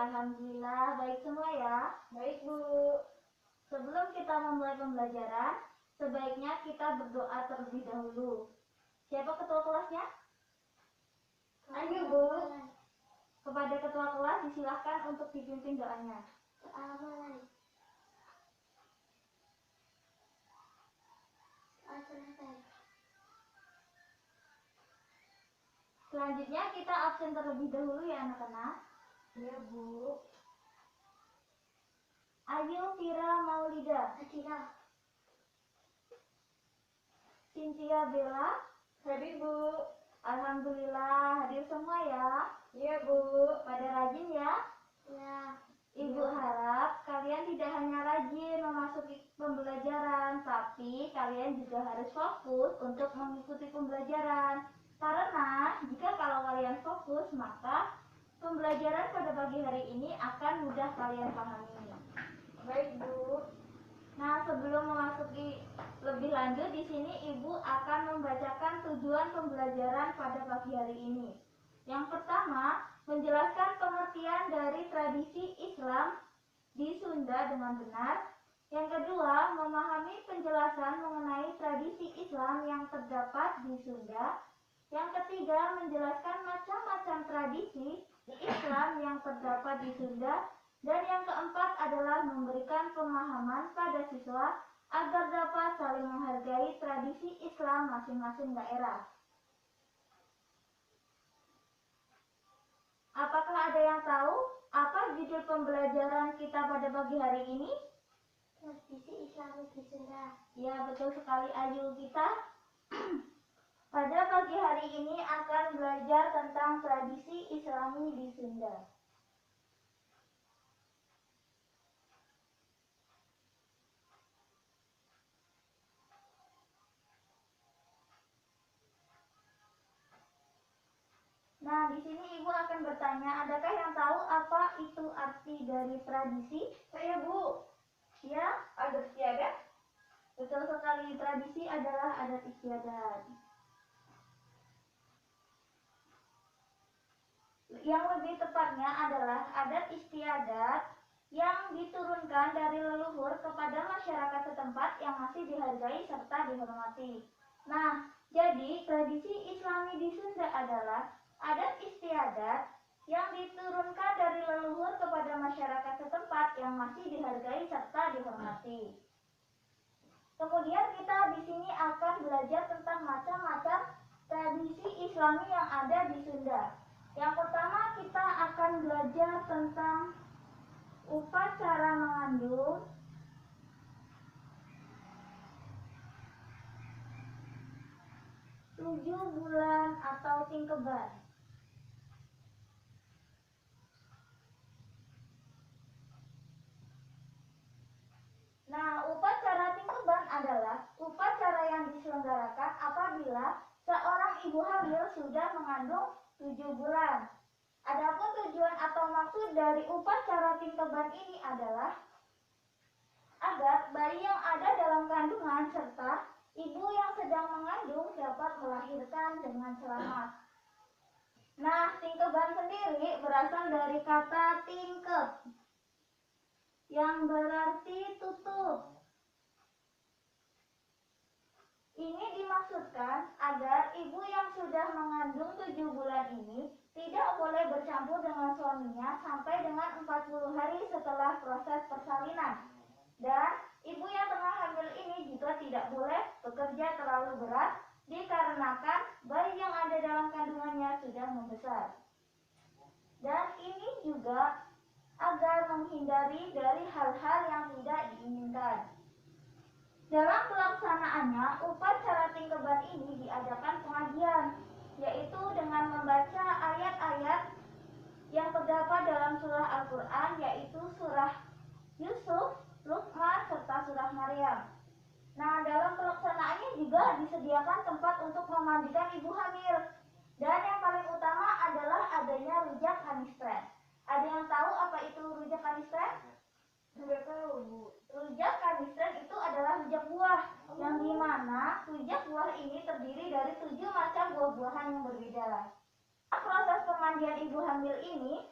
Alhamdulillah, baik semua ya. Baik, Bu. Sebelum kita memulai pembelajaran, sebaiknya kita berdoa terlebih dahulu. Siapa ketua kelasnya? Ayo, Bu. Kepada ketua kelas disilahkan untuk dipimpin doanya. Selanjutnya kita absen terlebih dahulu ya anak-anak. Iya, Bu. Ayu Fira Maulida, Adira. Cynthia Bella. Hadir, Bu. Alhamdulillah hadir semua ya. Iya, Bu. Pada rajin ya. Ya. Ibu harap kalian tidak hanya rajin memasuki pembelajaran, tapi kalian juga harus fokus untuk mengikuti pembelajaran. Karena jika kalau kalian fokus, maka pembelajaran pada pagi hari ini akan mudah kalian pahami. Baik, Bu. Nah, sebelum memasuki lebih lanjut, di sini Ibu akan membacakan tujuan pembelajaran pada pagi hari ini. Yang pertama, menjelaskan pengertian dari tradisi Islam di Sunda dengan benar. Yang kedua, memahami penjelasan mengenai tradisi Islam yang terdapat di Sunda. Yang ketiga, menjelaskan macam-macam tradisi Islam yang terdapat di Sunda. Dan yang keempat adalah memberikan pemahaman pada siswa agar dapat saling menghargai tradisi Islam masing-masing daerah. Apakah ada yang tahu apa judul pembelajaran kita pada pagi hari ini? Tradisi Islam di Sunda. Ya, betul sekali Ayu. Kita pada pagi hari ini akan belajar tentang tradisi Islami di Sunda. Nah, di sini Ibu akan bertanya, adakah yang tahu apa itu arti dari tradisi? Saya, Bu. Ya, Adat istiadat. betul sekali. Tradisi adalah adat istiadat. Yang lebih tepatnya adalah adat istiadat yang diturunkan dari leluhur kepada masyarakat setempat yang masih dihargai serta dihormati. Nah, jadi tradisi Islami di Sunda adalah adat istiadat yang diturunkan dari leluhur kepada masyarakat setempat yang masih dihargai serta dihormati. Kemudian kita di sini akan belajar tentang macam-macam tradisi Islami yang ada di Sunda. Yang pertama kita akan belajar tentang upacara mengandung, 7 bulan atau tingkeban. Nah, upacara tingkeban adalah upacara yang diselenggarakan apabila seorang ibu hamil sudah mengandung 7 bulan. Adapun tujuan atau maksud dari upacara tingkeban ini adalah agar bayi yang ada dalam kandungan serta ibu yang sedang mengandung dapat melahirkan dengan selamat. Nah, tingkeban sendiri berasal dari kata tingkep yang berarti tutup. Ini dimaksudkan agar ibu yang sudah mengandung 7 bulan ini tidak boleh bercampur dengan suaminya sampai dengan 40 hari setelah proses persalinan. Dan ibu yang tengah hamil ini juga tidak boleh bekerja terlalu berat dikarenakan bayi yang ada dalam kandungannya sudah membesar. Dan ini juga agar menghindari dari hal-hal yang tidak diinginkan. Dalam pelaksanaannya, upacara tingkeban ini diadakan pengajian, yaitu dengan membaca ayat-ayat yang terdapat dalam surah Al-Quran, yaitu surah Yusuf, Luqman, serta surah Maryam. Nah, dalam pelaksanaannya juga disediakan tempat untuk memandikan ibu hamil. Dan yang paling utama adalah adanya rujak kanistren. Ada yang tahu apa itu rujak kanistren? Enggak tahu, Bu. Rujak kanistren itu adalah rujak buah, yang dimana rujak buah ini terdiri dari 7 macam buah-buahan yang berbeda. Proses pemandian ibu hamil ini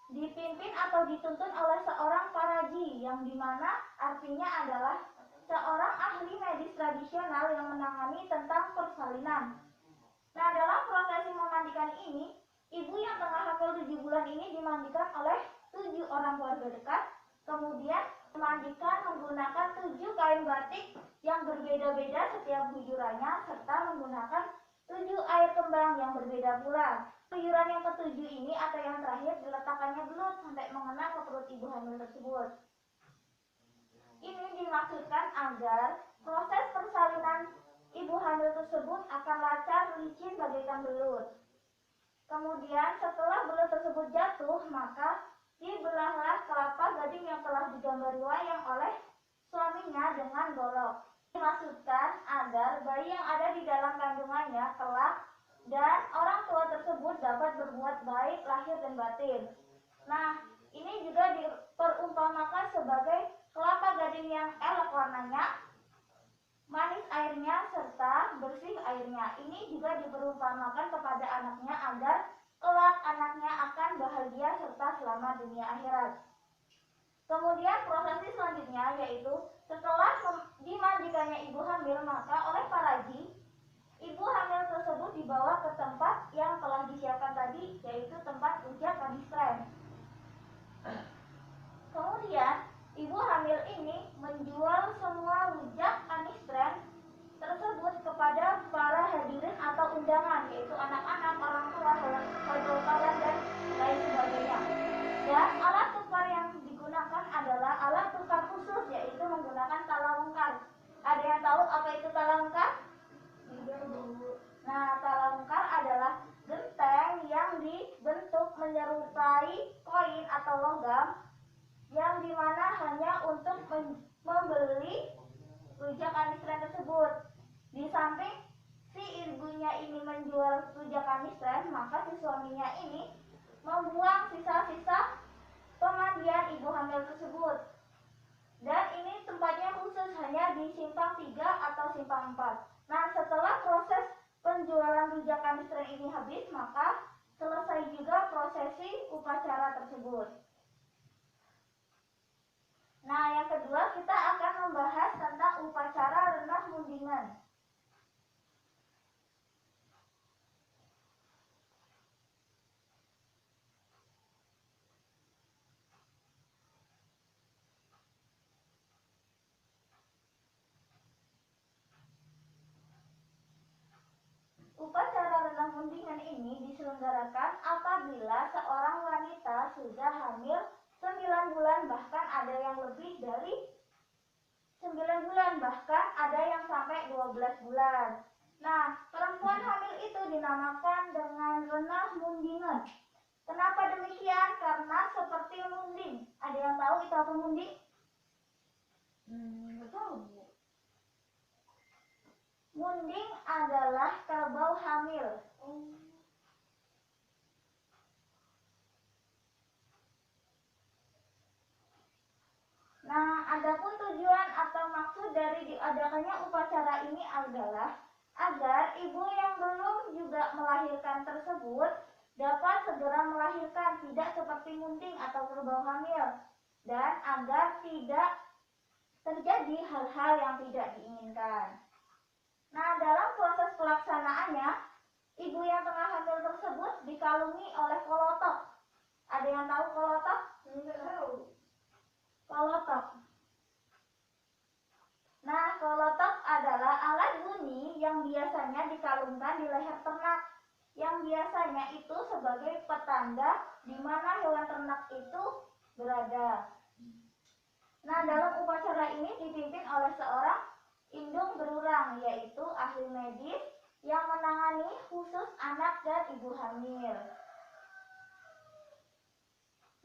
dipimpin atau dituntun oleh seorang paraji, yang dimana artinya adalah seorang ahli medis tradisional yang menangani tentang persalinan. Nah, dalam prosesi memandikan ini, ibu yang tengah hamil 7 bulan ini dimandikan oleh 7 orang keluarga dekat, kemudian memandikan menggunakan 7 kain batik yang berbeda-beda setiap bujurannya, serta menggunakan 7 air kembang yang berbeda pula. Buyuran yang ketujuh ini atau yang terakhir diletakkannya belut sampai mengena ke perut ibu hamil tersebut. Ini dimaksudkan agar proses persalinan ibu hamil tersebut akan lancar licin bagaikan belut. Kemudian setelah belut tersebut jatuh, maka dibelahlah kelapa gading yang telah digambari wayang oleh suaminya dengan golok. Dimaksudkan agar bayi yang ada di dalam kandungannya kelak dan orang tua tersebut dapat berbuat baik lahir dan batin. Nah, ini juga diperumpamakan sebagai kelapa gading yang elok warnanya, manis airnya, serta bersih airnya. Ini juga diperumpamakan kepada anaknya agar kelak anaknya akan bahagia serta selamat dunia akhirat. Kemudian prosesi selanjutnya yaitu setelah dimandikannya ibu hamil, maka oleh paraji ibu hamil tersebut dibawa ke tempat yang telah disiapkan tadi, yaitu tempat rujak kanistren. Kemudian ibu hamil ini menjual semua rujak kanistren tersebut kepada para hadirin atau undangan, yaitu anak-anak, orang tua, kawan dan lain sebagainya. Dan alat tukar yang digunakan adalah alat tukar khusus, yaitu menggunakan talalungkar. Ada yang tahu apa itu talalungkar? Nah, talalungkar adalah genteng yang dibentuk menyerupai koin atau logam, yang dimana hanya untuk membeli rujak kanistren tersebut. Di samping si ibunya ini menjual rujak kanistren, maka si suaminya ini membuang sisa-sisa pemandian ibu hamil tersebut. Dan ini tempatnya khusus, hanya di simpang 3 atau simpang 4. Nah, setelah proses penjualan rujak kanistren ini habis, maka selesai juga prosesi upacara tersebut. Nah, yang kedua kita akan membahas tentang upacara renah mundingan. Upacara renah mundingan ini diselenggarakan apabila seorang wanita sudah hamil 9 bulan, bahkan ada yang lebih dari 9 bulan, bahkan ada yang sampai 12 bulan. Nah, perempuan hamil itu dinamakan dengan renah mundingan. Kenapa demikian? Karena seperti munding. Ada yang tahu itu apa munding? Nggak tahu, Bu. Munding adalah kerbau hamil. Nah, adapun tujuan atau maksud dari diadakannya upacara ini adalah agar ibu yang belum juga melahirkan tersebut dapat segera melahirkan, tidak seperti munding atau kerbau hamil, dan agar tidak terjadi hal-hal yang tidak diinginkan. Nah, dalam proses pelaksanaannya, ibu yang tengah hamil tersebut dikalungi oleh kolotok. Ada yang tahu kolotok? Nggak tahu. Kolotok. Nah, kolotok adalah alat bunyi yang biasanya dikalungkan di leher ternak, yang biasanya itu sebagai petanda di mana hewan ternak itu berada. Nah, dalam upacara ini dipimpin oleh seorang indung berurang, yaitu ahli medis yang menangani khusus anak dan ibu hamil.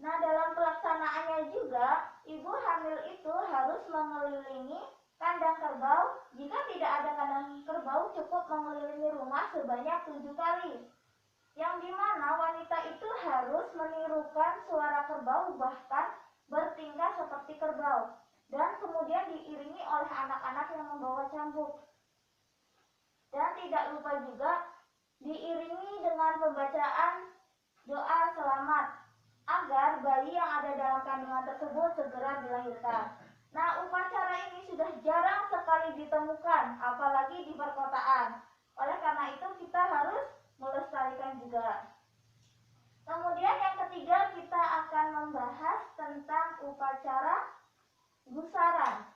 Nah, dalam pelaksanaannya juga, ibu hamil itu harus mengelilingi kandang kerbau. Jika tidak ada kandang kerbau, cukup mengelilingi rumah sebanyak 7 kali. Yang dimana wanita itu harus menirukan suara kerbau, bahkan bertingkah seperti kerbau. Dan kemudian diiringi oleh anak-anak yang membawa cambuk. Dan tidak lupa juga diiringi dengan pembacaan doa selamat. agar bayi yang ada dalam kandungan tersebut segera dilahirkan. Nah, upacara ini sudah jarang sekali ditemukan, apalagi di perkotaan. Oleh karena itu, kita harus melestarikan juga. Kemudian yang ketiga, kita akan membahas tentang upacara gusaran.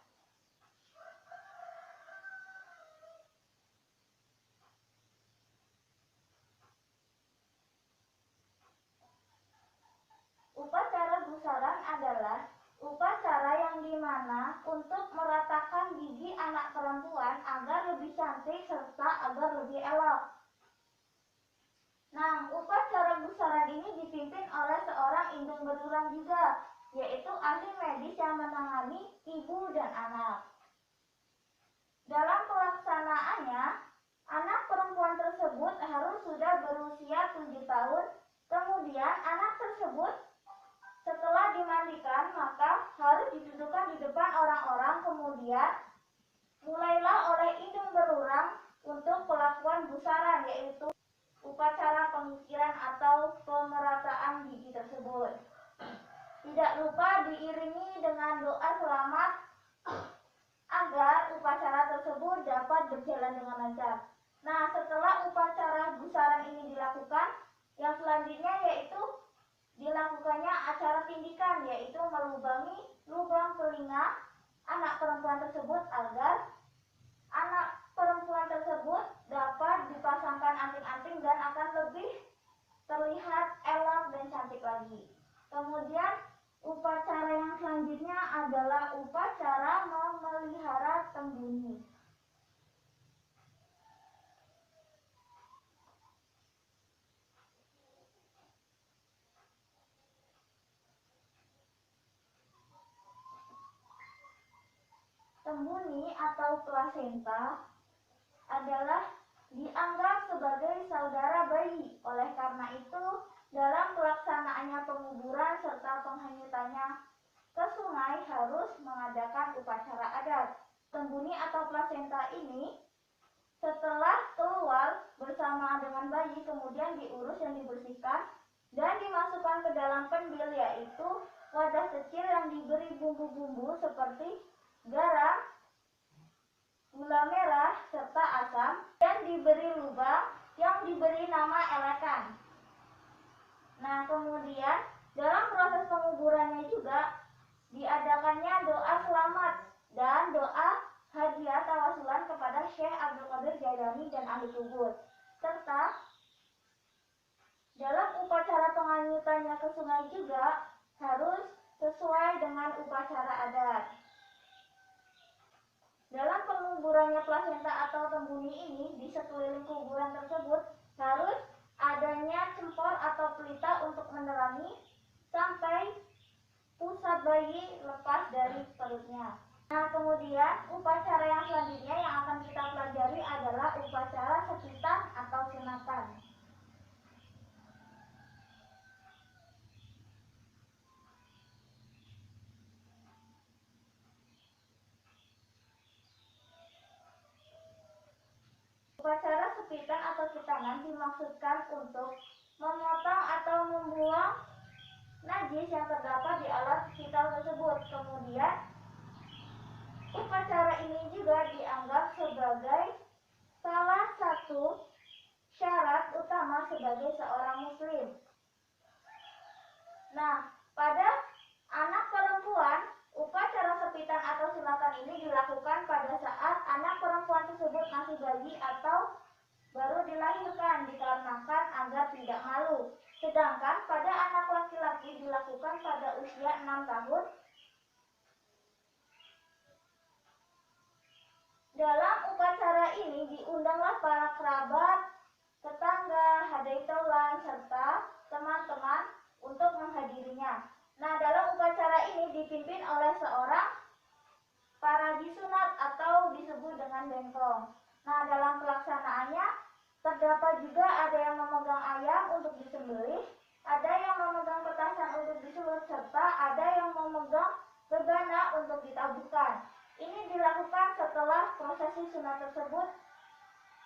Upacara gusaran adalah upacara yang dimana untuk meratakan gigi anak perempuan agar lebih cantik serta agar lebih elok. Nah, upacara gusaran ini dipimpin oleh seorang indung berulang juga, yaitu ahli medis yang menangani ibu dan anak. Dalam pelaksanaannya, anak perempuan tersebut harus sudah berusia 7 tahun. Kemudian anak tersebut setelah dimandikan maka harus didudukkan di depan orang-orang. Kemudian mulailah oleh indung berulang untuk pelakuan gusaran, yaitu upacara pengikiran atau pemerataan gigi tersebut. Tidak lupa diiringi dengan doa selamat agar upacara tersebut dapat berjalan dengan lancar. Nah, setelah upacara gusaran ini dilakukan, yang selanjutnya yaitu dilakukannya acara tindikan, yaitu melubangi lubang telinga anak perempuan tersebut agar anak perempuan tersebut dapat dipasangkan anting-anting dan akan lebih terlihat elok dan cantik lagi. Kemudian upacara yang selanjutnya adalah upacara memelihara tembuni. Tembuni atau plasenta adalah dianggap sebagai saudara bayi. Oleh karena itu, dalam pelaksanaannya penguburan serta penghanyutannya ke sungai harus mengadakan upacara adat. Tembuni atau plasenta ini setelah keluar bersama dengan bayi kemudian diurus dan dibersihkan dan dimasukkan ke dalam pendil, yaitu wadah kecil yang diberi bumbu-bumbu seperti garam, gula merah, serta asam, dan diberi lubang yang diberi nama elekan. Nah, kemudian dalam proses penguburannya juga diadakannya doa selamat dan doa hadiah tawasulan kepada Syekh Abdul Qadir Jailani dan ahli kubur. Serta dalam upacara penghanyutannya ke sungai juga harus sesuai dengan upacara adat. Dalam penguburannya plasenta atau tembuni ini, di sekeliling kuburan tersebut harus adanya cempor atau pelita untuk menerangi sampai pusat bayi lepas dari perutnya. Nah, kemudian upacara yang selanjutnya yang akan kita pelajari adalah upacara sepitan atau sunatan. Upacara sepitan atau sitanan dimaksudkan untuk memotong atau membuang najis yang terdapat di alat vital tersebut. Kemudian upacara ini juga dianggap sebagai salah satu syarat utama sebagai seorang muslim. Nah, pada anak perempuan, upacara sepitan atau sunatan ini dilakukan pada saat anak perempuan tersebut masih bayi atau baru dilahirkan, dikarenakan agar tidak malu. Sedangkan pada anak laki-laki dilakukan pada usia 6 tahun. Dalam upacara ini diundanglah para kerabat, tetangga, hadaitolan, serta teman-teman untuk menghadirinya. Nah, dalam upacara ini dipimpin oleh seorang paraji sunat atau disebut dengan bengkong. Nah, dalam pelaksanaannya terdapat juga ada yang memegang ayam untuk disembelih, ada yang memegang petasan untuk disulut, serta ada yang memegang rebana untuk ditabuhkan. Ini dilakukan setelah prosesi sunat tersebut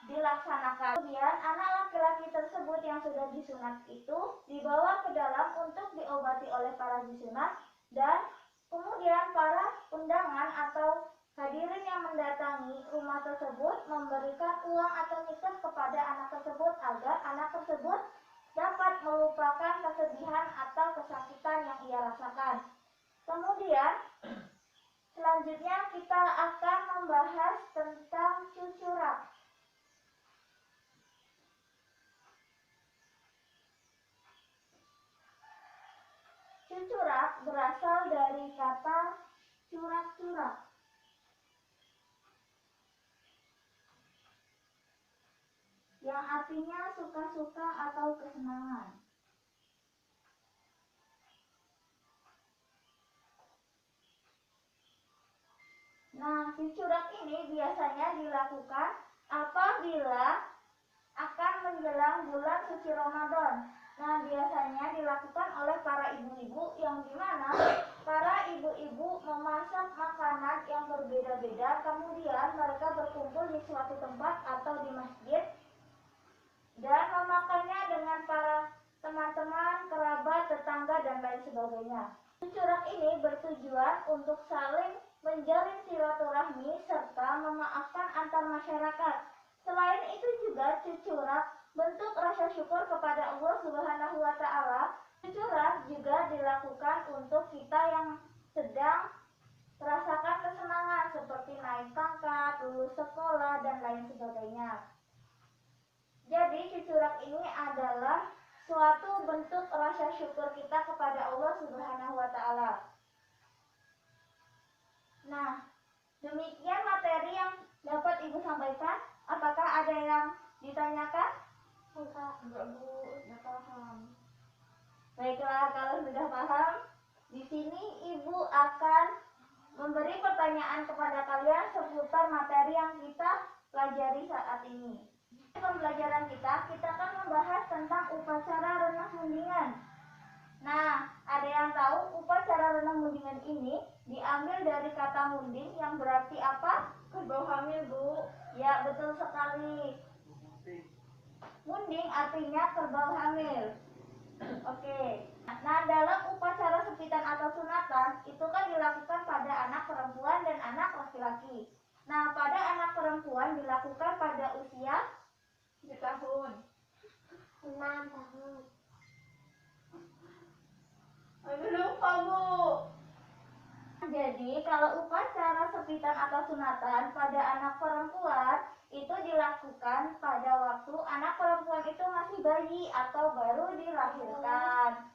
dilaksanakan. Kemudian anak laki-laki tersebut tersebut yang sudah disunat itu dibawa ke dalam untuk diobati oleh para disunat, dan kemudian para undangan atau hadirin yang mendatangi rumah tersebut memberikan uang atau mitos kepada anak tersebut agar anak tersebut dapat melupakan kesedihan atau kesakitan yang ia rasakan. Kemudian selanjutnya kita akan membahas tentang cucurak. Cucurak berasal dari kata curak-curak, yang artinya suka-suka atau kesenangan. Nah, cucurak ini biasanya dilakukan apabila akan menjelang bulan suci Ramadan. Nah, biasanya dilakukan oleh para ibu-ibu, yang dimana para ibu-ibu memasak makanan yang berbeda-beda, kemudian mereka berkumpul di suatu tempat atau di masjid dan memakannya dengan para teman-teman, kerabat, tetangga, dan lain sebagainya. Cucurak ini bertujuan untuk saling menjalin silaturahmi serta memaafkan antar masyarakat. Selain itu juga cucurak bentuk rasa syukur kepada Allah Subhanahu wa taala. Cucurak juga dilakukan untuk kita yang sedang merasakan kesenangan seperti naik pangkat, lulus sekolah, dan lain sebagainya. Jadi cucurak ini adalah suatu bentuk rasa syukur kita kepada Allah Subhanahu wa taala. Nah, demikian materi yang dapat Ibu sampaikan. Apakah ada yang ditanyakan? Enggak, Bu. Enggak paham. Baiklah, kalau sudah paham, di sini Ibu akan memberi pertanyaan kepada kalian seputar materi yang kita pelajari saat ini. Pembelajaran kita akan membahas tentang upacara renang mundingan. Nah, ada yang tahu upacara renang mundingan ini diambil dari kata munding yang berarti apa? Kerbau hamil, Bu. Ya, betul sekali. Munding artinya kerbau hamil. Oke. Nah, dalam upacara sepitan atau sunatan itu kan dilakukan pada anak perempuan dan anak laki-laki. Nah, pada anak perempuan dilakukan pada usia 7 tahun. 6 tahun. Aduh, lupa, Bu. Jadi, kalau upacara sepitan atau sunatan pada anak perempuan itu dilakukan pada waktu anak perempuan itu masih bayi atau baru dilahirkan.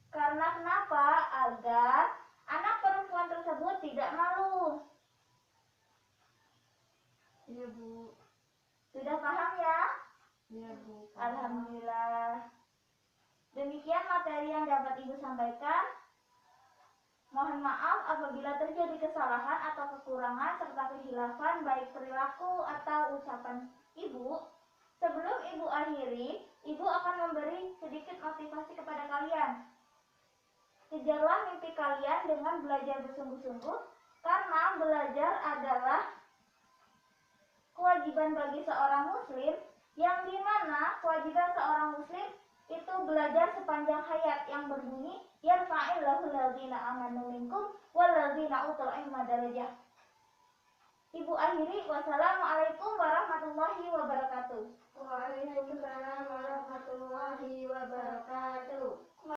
Karena kenapa? Agar anak perempuan tersebut tidak malu. Iya, Bu. Sudah paham ya? Iya, Bu. Alhamdulillah. Demikian materi yang dapat Ibu sampaikan. Mohon maaf apabila terjadi kesalahan atau kekurangan serta kehilafan baik perilaku atau ucapan Ibu. Sebelum Ibu akhiri, Ibu akan memberi sedikit motivasi kepada kalian. Kejarlah mimpi kalian dengan belajar bersungguh-sungguh, karena belajar adalah kewajiban bagi seorang muslim, yang dimana kewajiban seorang muslim itu belajar sepanjang hayat, yang berbunyi yarfa'illahu alladzina amanu minkum walladzina utul ilma darajah. Ibu akhiri, wassalamualaikum warahmatullahi wabarakatuh. Waalaikumsalam warahmatullahi wabarakatuh.